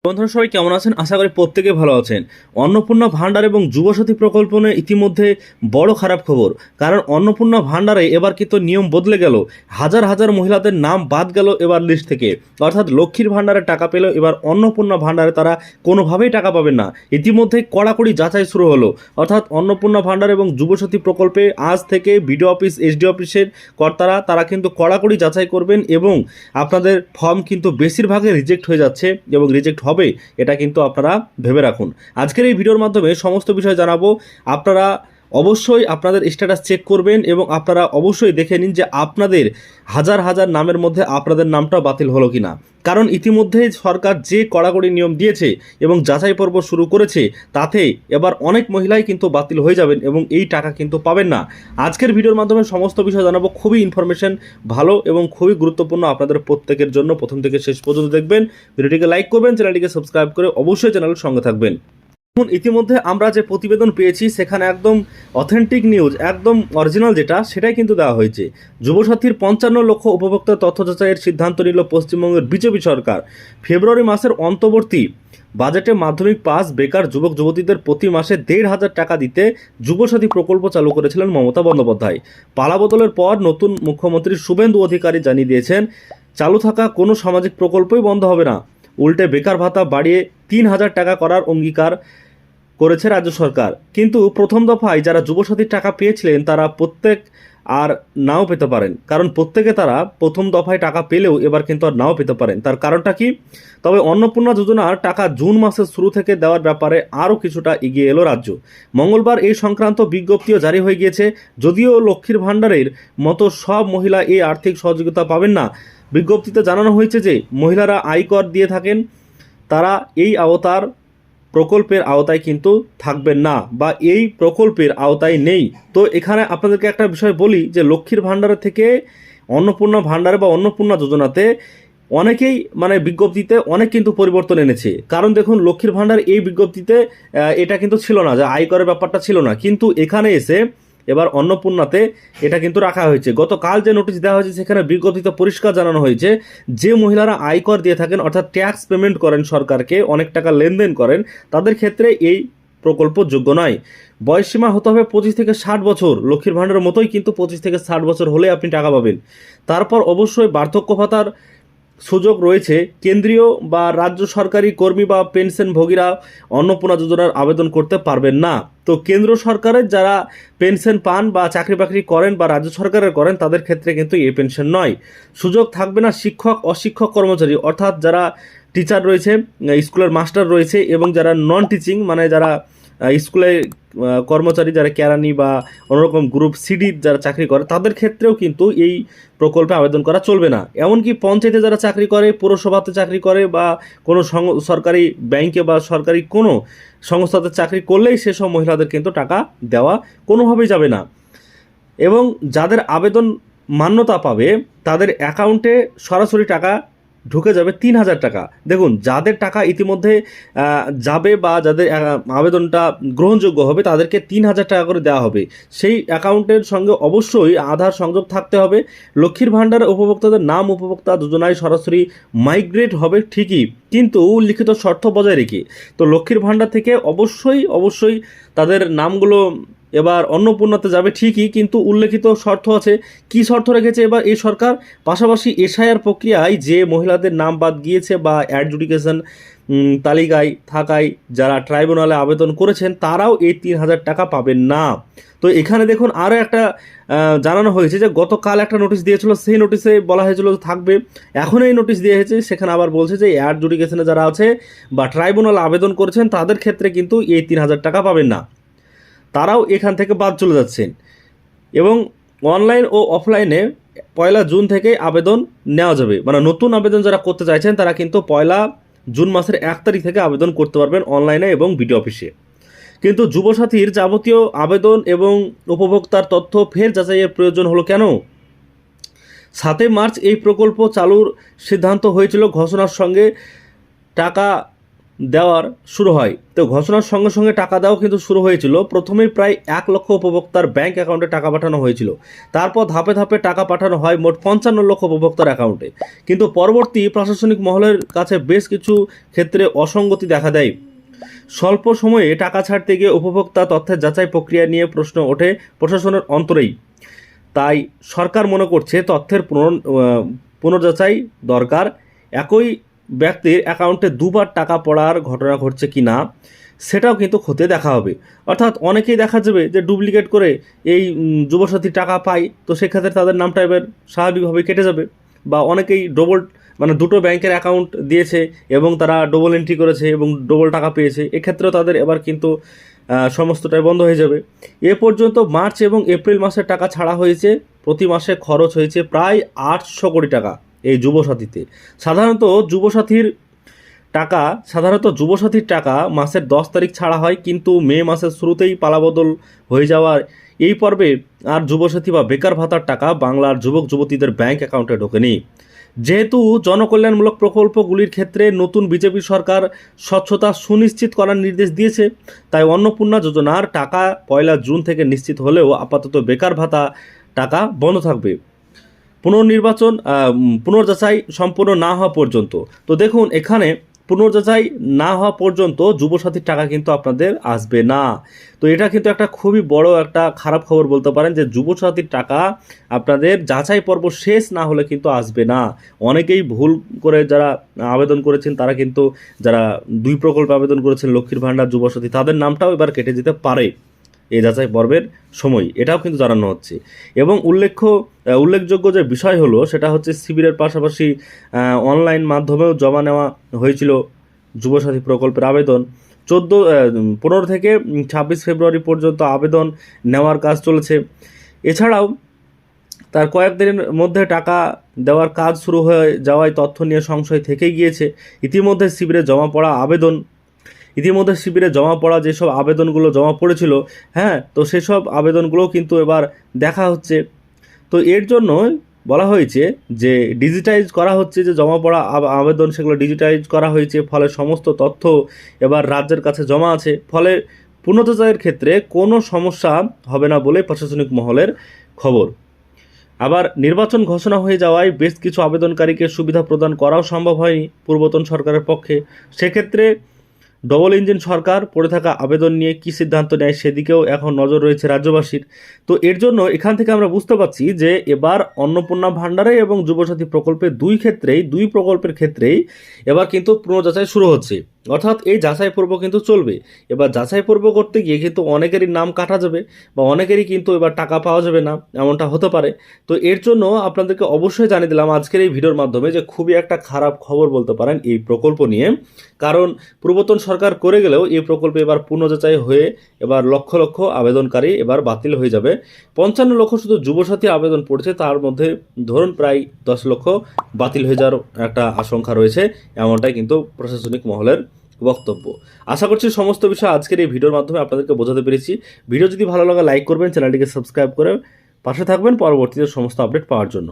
বন্ধুরা সবাই কেমন আছেন? আশা করি প্রত্যেকে ভালো আছেন। অন্নপূর্ণা ভাণ্ডার এবং যুবসাথী প্রকল্প নিয়ে ইতিমধ্যে বড় খারাপ খবর। কারণ অন্নপূর্ণা ভাণ্ডারে এবার কিন্তু নিয়ম বদলে গেল। হাজার হাজার মহিলাদের নাম বাদ গেল এবার লিস্ট থেকে। অর্থাৎ লক্ষ্মীর ভাণ্ডারে টাকা পেলেও এবার অন্নপূর্ণা ভাণ্ডারে তারা কোনোভাবেই টাকা পাবেন না। ইতিমধ্যে কড়াকড়ি যাচাই শুরু হলো। অর্থাৎ অন্নপূর্ণা ভাণ্ডার এবং যুবসাথী প্রকল্পে আজ থেকে বিডিও অফিস, এসডি অফিসের কর্তারা তারা কিন্তু কড়াকড়ি যাচাই করবেন এবং আপনাদের ফর্ম কিন্তু বেশিরভাগই রিজেক্ট হয়ে যাচ্ছে এবং রিজেক্ট হবে, এটা কিন্তু আপনারা ভেবে রাখুন। আজকের এই ভিডিওর মাধ্যমে সমস্ত বিষয় জানাবো। আপনারা অবশ্যই আপনাদের স্ট্যাটাস চেক করবেন এবং আপনারা অবশ্যই দেখে নিন যে আপনাদের হাজার হাজার নামের মধ্যে আপনাদের নামটা বাতিল হলো কিনা। কারণ ইতিমধ্যেই সরকার যে কড়াকড়ি নিয়ম দিয়েছে এবং যাচাই পর্ব শুরু করেছে, তাতে এবার অনেক মহিলাই কিন্তু বাতিল হয়ে যাবেন এবং এই টাকা কিন্তু পাবেন না। আজকের ভিডিওর মাধ্যমে সমস্ত বিষয় জানাবো। খুবই ইনফরমেশন ভালো এবং খুবই গুরুত্বপূর্ণ আপনাদের প্রত্যেকের জন্য। প্রথম থেকে শেষ পর্যন্ত দেখবেন, ভিডিওটিকে লাইক করবেন, চ্যানেলটিকে সাবস্ক্রাইব করে অবশ্যই চ্যানেলের সঙ্গে থাকবেন। এখন ইতিমধ্যে আমরা যে প্রতিবেদন পেয়েছি সেখানে একদম অথেন্টিক নিউজ, একদম অরিজিনাল যেটা, সেটাই কিন্তু দেওয়া হয়েছে। যুবসাথীর 55 লক্ষ উপভোক্তা তথ্য যাচাইয়ের সিদ্ধান্ত নিল পশ্চিমবঙ্গের বিজেপি সরকার। ফেব্রুয়ারি মাসের অন্তর্বর্তী বাজেটে মাধ্যমিক পাস বেকার যুবক যুবতীদের প্রতি মাসে 1,500 টাকা দিতে যুবসাথী প্রকল্প চালু করেছিলেন মমতা বন্দ্যোপাধ্যায়। পালাবদলের পর নতুন মুখ্যমন্ত্রী শুভেন্দু অধিকারী জানিয়ে দিয়েছেন, চালু থাকা কোনো সামাজিক প্রকল্পই বন্ধ হবে না। উল্টে বেকার ভাতা বাড়িয়ে 3,000 টাকা করার অঙ্গীকার করেছে রাজ্য সরকার। কিন্তু প্রথম দফায় যারা যুবসাথীর টাকা পেয়েছিলেন তারা প্রত্যেক আর নাও পেতে পারেন। কারণ প্রত্যেকে তারা প্রথম দফায় টাকা পেলেও এবার কিন্তু আর নাও পেতে পারেন। তার কারণটা কি? তবে অন্নপূর্ণা যোজনার টাকা জুন মাসের শুরু থেকে দেওয়ার ব্যাপারে আরও কিছুটা এগিয়ে এলো রাজ্য। মঙ্গলবার এই সংক্রান্ত বিজ্ঞপ্তিও জারি হয়ে গিয়েছে। যদিও লক্ষ্মীর ভাণ্ডারের মতো সব মহিলা এই আর্থিক সহযোগিতা পাবেন না। বিজ্ঞপ্তিতে জানানো হয়েছে যে মহিলারা আয়কর দিয়ে থাকেন, তারা এই প্রকল্পের আওতায় কিন্তু থাকবেন না বা এই প্রকল্পের আওতায় নেই। তো এখানে আপনাদেরকে একটা বিষয় বলি যে লক্ষ্মীর ভাণ্ডারের থেকে অন্নপূর্ণা ভাণ্ডারে বা অন্নপূর্ণা যোজনাতে অনেকেই বিজ্ঞপ্তিতে অনেক কিন্তু পরিবর্তন এনেছে। কারণ দেখুন, লক্ষ্মীর ভাণ্ডার এই বিজ্ঞপ্তিতে এটা কিন্তু ছিল না, যে আয়করের ব্যাপারটা ছিল না, কিন্তু এখানে এসে এবার অন্নপূর্ণাতে এটা কিন্তু রাখা হয়েছে। গতকাল যে নোটিশ দেওয়া হয়েছে সেখানে বিজ্ঞপ্তিতে পরিষ্কার জানানো হয়েছে যে মহিলারা আয়কর দিয়ে থাকেন, অর্থাৎ ট্যাক্স পেমেন্ট করেন সরকারকে, অনেক টাকা লেনদেন করেন, তাদের ক্ষেত্রে এই প্রকল্প যোগ্য নয়। বয়সসীমা হতে হবে 25 থেকে 60 বছর। লক্ষ্মীর ভাণ্ডারের মতোই কিন্তু 25 থেকে 60 বছর হলে আপনি টাকা পাবেন। তারপর অবশ্যই বার্ধক্য ভাতার সুযোগ রয়েছে। কেন্দ্রীয় বা রাজ্য সরকারি কর্মী বা পেনশনভোগীরা অন্নপূর্ণা যোজনার আবেদন করতে পারবেন না। তো কেন্দ্র সরকারের যারা পেনশন পান বা চাকরি বাকরি করেন বা রাজ্য সরকারের করেন, তাদের ক্ষেত্রে কিন্তু এই পেনশন নয়। সুযোগ থাকবে না শিক্ষক, অশিক্ষক কর্মচারী, অর্থাৎ যারা টিচার রয়েছে, স্কুলের মাস্টার রয়েছে এবং যারা নন টিচিং যারা স্কুলে কর্মচারী, যারা কেরানি বা অন্যরকম গ্রুপ সিডির যারা চাকরি করে, তাদের ক্ষেত্রেও কিন্তু এই প্রকল্পে আবেদন করা চলবে না। এমনকি পঞ্চায়েতে যারা চাকরি করে, পৌরসভাতে চাকরি করে বা কোনো সরকারি ব্যাংকে বা সরকারি কোনো সংস্থাতে চাকরি করলেই সেসব মহিলাদের কিন্তু টাকা দেওয়া কোনোভাবেই যাবে না। এবং যাদের আবেদন মান্যতা পাবে তাদের অ্যাকাউন্টে সরাসরি টাকা ঢুকে যাবে 3,000 টাকা। দেখুন, যাদের টাকা ইতিমধ্যে যাবে বা যাদের আবেদনটা গ্রহণযোগ্য হবে তাদেরকে 3,000 টাকা করে দেওয়া হবে। সেই অ্যাকাউন্টের সঙ্গে অবশ্যই আধার সংযোগ থাকতে হবে। লক্ষ্মীর ভাণ্ডার উপভোক্তাদের নাম উপভোক্তা যোজনায় সরাসরি মাইগ্রেট হবে ঠিকই, কিন্তু লিখিত শর্ত বজায় রেখে। তো লক্ষ্মীর ভাণ্ডার থেকে অবশ্যই তাদের নামগুলো এবার অন্নপূর্ণাতে যাবে ঠিকই, কিন্তু উল্লেখিত শর্ত আছে। কি শর্ত রেখেছে এবার এই সরকার? পাশাপাশি এসআইআর প্রক্রিয়ায় যে মহিলাদের নাম বাদ গিয়েছে বা অ্যাডজুডিকেশন তালিকায় থাকায় যারা ট্রাইব্যুনালে আবেদন করেছেন, তারাও এই 3,000 টাকা পাবেন না। তো এখানে দেখুন আরও একটা জানানো হয়েছে যে গতকাল একটা নোটিশ দিয়েছিল, সেই নোটিশে বলা হয়েছিল থাকবে। এখন এই নোটিশ দিয়ে হয়েছে, সেখানে আবার বলছে যে অ্যাডজুডিকেশনে যারা আছে বা ট্রাইব্যুনাল আবেদন করেছেন তাদের ক্ষেত্রে কিন্তু এই 3,000 টাকা পাবেন না, তারাও এখান থেকে বাদ চলে যাচ্ছেন। এবং অনলাইন ও অফলাইনে 1 জুন থেকে আবেদন নেওয়া যাবে। নতুন আবেদন যারা করতে চাইছেন তারা কিন্তু 1 জুন মাসের 1 তারিখ থেকে আবেদন করতে পারবেন অনলাইনে এবং বিডিও অফিসে। কিন্তু যুবসাথীর যাবতীয় আবেদন এবং উপভোক্তার তথ্য ফের যাচাইয়ের প্রয়োজন হলো কেন? 7 মার্চ এই প্রকল্প চালুর সিদ্ধান্ত হয়েছিল। ঘোষণার সঙ্গে টাকা দেওয়ার শুরু হয়। তো ঘোষণার সঙ্গে সঙ্গে টাকা দেওয়া কিন্তু শুরু হয়েছিল। প্রথমেই প্রায় 1 লক্ষ উপভোক্তার ব্যাংক অ্যাকাউন্টে টাকা পাঠানো হয়েছিল। তারপর ধাপে ধাপে টাকা পাঠানো হয় মোট 55 লক্ষ উপভোক্তার অ্যাকাউন্টে। কিন্তু পরবর্তী প্রশাসনিক মহলের কাছে বেশ কিছু ক্ষেত্রে অসঙ্গতি দেখা দেয়। স্বল্প সময়ে টাকা ছাড়তে গিয়ে উপভোক্তা তথ্যের যাচাই প্রক্রিয়া নিয়ে প্রশ্ন ওঠে প্রশাসনের অন্তরেই। তাই সরকার মনে করছে তথ্যের পুনর্যাচাই দরকার। একই ব্যক্তির অ্যাকাউন্টে দুবার টাকা পড়ার ঘটনা ঘটছে কি না সেটাও কিন্তু খতিয়ে দেখা হবে। অর্থাৎ অনেকেই দেখা যাবে যে ডুপ্লিকেট করে এই যুবসাথী টাকা পায়, তো সেক্ষেত্রে তাদের নামটা এবার স্বাভাবিকভাবে কেটে যাবে। বা অনেকেই দুটো ব্যাংকের অ্যাকাউন্ট দিয়েছে এবং তারা ডবল এন্ট্রি করেছে এবং ডবল টাকা পেয়েছে, এক্ষেত্রেও তাদের এবার কিন্তু সমস্তটাই বন্ধ হয়ে যাবে। এ পর্যন্ত মার্চ এবং এপ্রিল মাসের টাকা ছাড়া হয়েছে। প্রতি মাসে খরচ হয়েছে প্রায় 800 কোটি টাকা এই যুবসাথীতে। সাধারণত যুবসাথীর টাকা মাসের 10 তারিখ ছাড়া হয়, কিন্তু মে মাসের শুরুতেই পালাবদল হয়ে যাওয়ার এই পর্বে আর যুবসাথী বা বেকার ভাতার টাকা বাংলার যুবক যুবতীদের ব্যাংক অ্যাকাউন্টে ঢোকেনি। যেহেতু জনকল্যাণমূলক প্রকল্পগুলির ক্ষেত্রে নতুন বিজেপি সরকার স্বচ্ছতা সুনিশ্চিত করার নির্দেশ দিয়েছে, তাই অন্নপূর্ণা যোজনার টাকা 1 জুন থেকে নিশ্চিত হলেও আপাতত বেকার ভাতা টাকা বন্ধ থাকবে পুনর্যাচাই সম্পূর্ণ না হওয়া পর্যন্ত। তো দেখুন, এখানে পুনর্যাচাই না হওয়া পর্যন্ত যুবসাথীর টাকা কিন্তু আপনাদের আসবে না। তো এটা কিন্তু একটা খুবই বড় একটা খারাপ খবর বলতে পারেন, যে যুবসাথীর টাকা আপনাদের যাচাই পর্ব শেষ না হলে কিন্তু আসবে না। অনেকেই ভুল করে যারা আবেদন করেছেন, তারা কিন্তু যারা 2 প্রকল্পে আবেদন করেছেন, লক্ষ্মীর ভাণ্ডার, যুবসাথী, তাদের নামটাও এবার কেটে যেতে পারে এই যাচাই পর্বের সময়, এটাও কিন্তু জানানো হচ্ছে। এবং উল্লেখযোগ্য যে বিষয় হলো সেটা হচ্ছে শিবিরের পাশাপাশি অনলাইন মাধ্যমেও জমা নেওয়া হয়েছিল যুবসাথী প্রকল্পের আবেদন। 15 থেকে 26 ফেব্রুয়ারি পর্যন্ত আবেদন নেওয়ার কাজ চলেছে। এছাড়াও তার কয়েকদিনের মধ্যে টাকা দেওয়ার কাজ শুরু হয়ে যাওয়ায় তথ্য নিয়ে সংশয় থেকেই গিয়েছে। ইতিমধ্যে শিবিরে জমা পড়া যেসব আবেদনগুলো জমা পড়েছিল, তো সেসব আবেদনগুলো কিন্তু এবার দেখা হচ্ছে। তো এর জন্য বলা হয়েছে যে ডিজিটাইজ করা হচ্ছে, যে জমা পড়া আবেদন সেগুলো ডিজিটাইজ করা হয়েছে, ফলে সমস্ত তথ্য এবার রাজ্যের কাছে জমা আছে। ফলে পুনর্যাচাইয়ের ক্ষেত্রে কোনো সমস্যা হবে না বলে প্রশাসনিক মহলের খবর। আবার নির্বাচন ঘোষণা হয়ে যাওয়ায় বেশ কিছু আবেদনকারীকে সুবিধা প্রদান করাও সম্ভব হয়নি পূর্বতন সরকারের পক্ষে। সেক্ষেত্রে ডবল ইঞ্জিন সরকার পড়ে থাকা আবেদন নিয়ে কী সিদ্ধান্ত নেয় সেদিকেও এখন নজর রয়েছে রাজ্যবাসীর। তো এর জন্য এখান থেকে আমরা বুঝতে পারছি যে এবার অন্নপূর্ণা ভাণ্ডারে এবং যুবসাথী প্রকল্পে দুই প্রকল্পের ক্ষেত্রেই এবার কিন্তু পুনর্যাচাই শুরু হচ্ছে। অর্থাৎ এই যাচাই পর্ব কিন্তু চলবে। এবার যাচাই পর্ব করতে গিয়ে কিন্তু অনেকেরই নাম কাটা যাবে বা অনেকেরই কিন্তু এবার টাকা পাওয়া যাবে না, এমনটা হতে পারে। তো এর জন্য আপনাদেরকে অবশ্যই জানিয়ে দিলাম আজকের এই ভিডিওর মাধ্যমে যে খুবই একটা খারাপ খবর বলতে পারেন এই প্রকল্প নিয়ে। কারণ পূর্বতন সরকার করে গেলেও এই প্রকল্পে এবার পুনর্যাচাই হয়ে এবার লক্ষ লক্ষ আবেদনকারী এবার বাতিল হয়ে যাবে। 55 লক্ষ শুধু যুবসাথী আবেদন পড়ছে, তার মধ্যে ধরুন প্রায় 10 লক্ষ বাতিল হয়ে যাওয়ার একটা আশঙ্কা রয়েছে, এমনটাই কিন্তু প্রশাসনিক মহলের বক্তব্য। আশা করছি সমস্ত বিষয় আজকের এই ভিডিওর মাধ্যমে আপনাদেরকে বোঝাতে পেরেছি। ভিডিও যদি ভালো লাগে লাইক করবেন, চ্যানেলটিকে সাবস্ক্রাইব করে পাশে থাকবেন পরবর্তীতে সমস্ত আপডেট পাওয়ার জন্য।